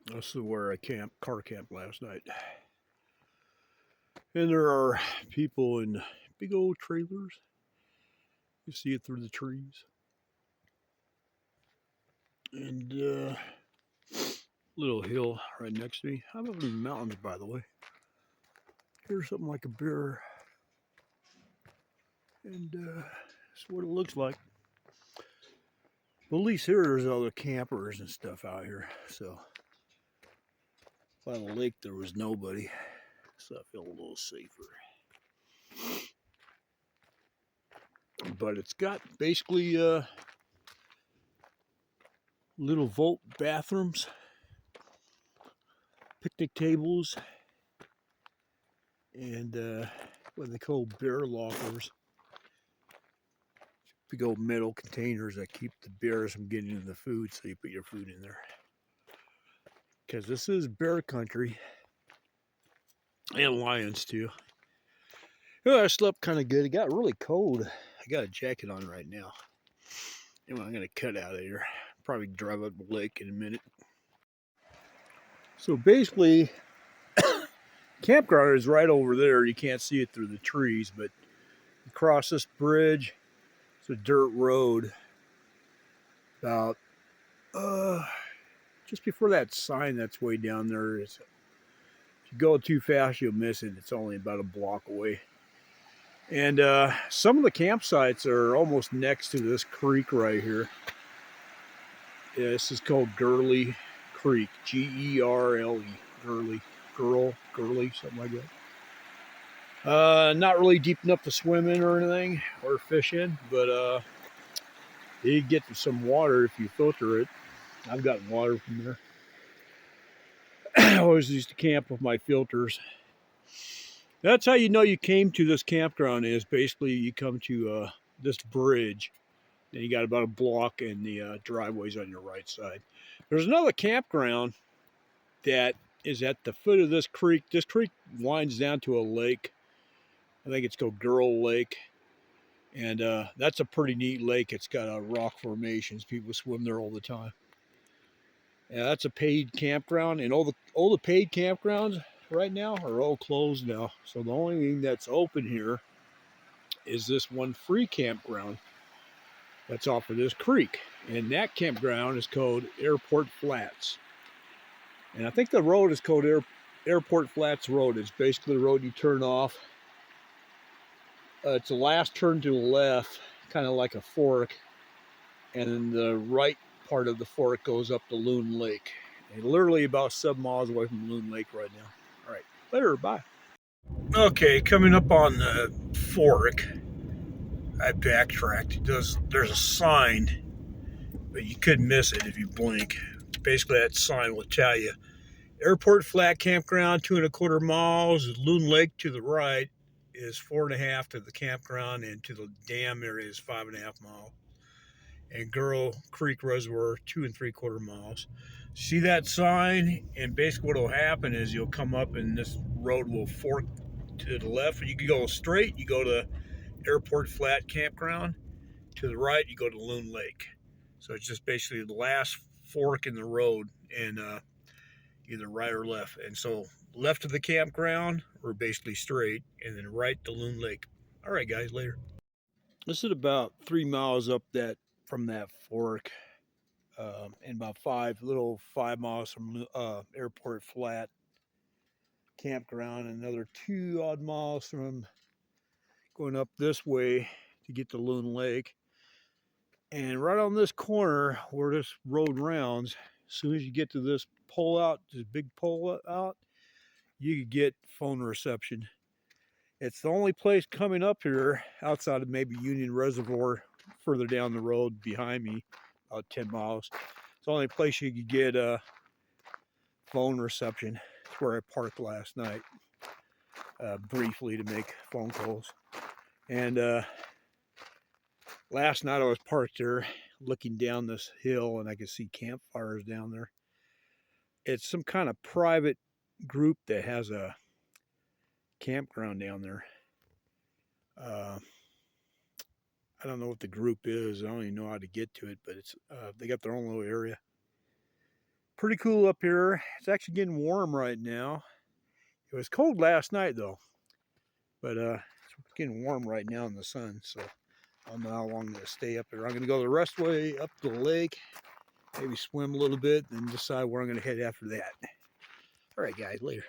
This is where I car camped last night. And there are people in big old trailers. You see it through the trees. And little hill right next to me. I'm up in the mountains, by the way. Here's something like a bear. And that's what it looks like. But at least there's other campers and stuff out here. So by the lake, there was nobody. So I feel a little safer. But it's got basically little vault bathrooms, picnic tables, and what they call bear lockers. Big old metal containers that keep the bears from getting into the food, so you put your food in there. Because this is bear country, and lions too. Well, I slept kind of good. It got really cold. I got a jacket on right now. Anyway, I'm going to cut out of here. Probably drive up the lake in a minute. So basically, campground is right over there. You can't see it through the trees, but you cross this bridge. It's a dirt road. About just before that sign that's way down there. If you go too fast, you'll miss it. It's only about a block away. And some of the campsites are almost next to this creek right here. Yeah, this is called Gurley Creek, Gerle, Gurley, something like that. Not really deep enough to swim in or anything, or fish in, but you get some water if you filter it. I've gotten water from there. I always used to camp with my filters. That's how you know you came to this campground is basically you come to this bridge. Then you got about a block and the driveway's on your right side. There's another campground that is at the foot of this creek. This creek winds down to a lake. I think it's called Girl Lake. And that's a pretty neat lake. It's got rock formations. People swim there all the time. Yeah, that's a paid campground. And all the paid campgrounds right now are all closed now. So the only thing that's open here is this one free campground that's off of this creek. And that campground is called Airport Flats. And I think the road is called Airport Flats Road. It's basically the road you turn off. It's the last turn to the left, kind of like a fork. And then the right part of the fork goes up to Loon Lake. And literally about 7 miles away from Loon Lake right now. All right, later, bye. Okay, coming up on the fork, I backtracked. There's a sign, but you could miss it if you blink. Basically, that sign will tell you Airport Flat Campground, 2.25 miles. Loon Lake to the right is 4.5 to the campground, and to the dam area is 5.5 miles. And Girl Creek Reservoir, 2.75 miles. See that sign? And basically, what will happen is you'll come up, and this road will fork to the left. You can go straight, you go to Airport Flat Campground. To the right, you go to Loon Lake. So it's just basically the last fork in the road, and either right or left. And so left of the campground, we're basically straight, and then right to Loon Lake. All right, guys, later. This is about 3 miles up that from that fork, and about 5 miles from Airport Flat Campground, and another 2 odd miles from going up this way to get to Loon Lake. And right on this corner where this road rounds, as soon as you get to this pole out, this big pole out, you could get phone reception. It's the only place coming up here outside of maybe Union Reservoir further down the road behind me, about 10 miles. It's the only place you could get phone reception. It's where I parked last night briefly to make phone calls. And last night I was parked there looking down this hill, and I could see campfires down there. It's some kind of private group that has a campground down there. I don't know what the group is. I don't even know how to get to it, but it's they got their own little area. Pretty cool up here. It's actually getting warm right now. It was cold last night though, but it's getting warm right now in the sun. So I don't know how long I'm going to stay up here. I'm going to go the rest of the way up the lake, maybe swim a little bit, then decide where I'm going to head after that. All right, guys, later.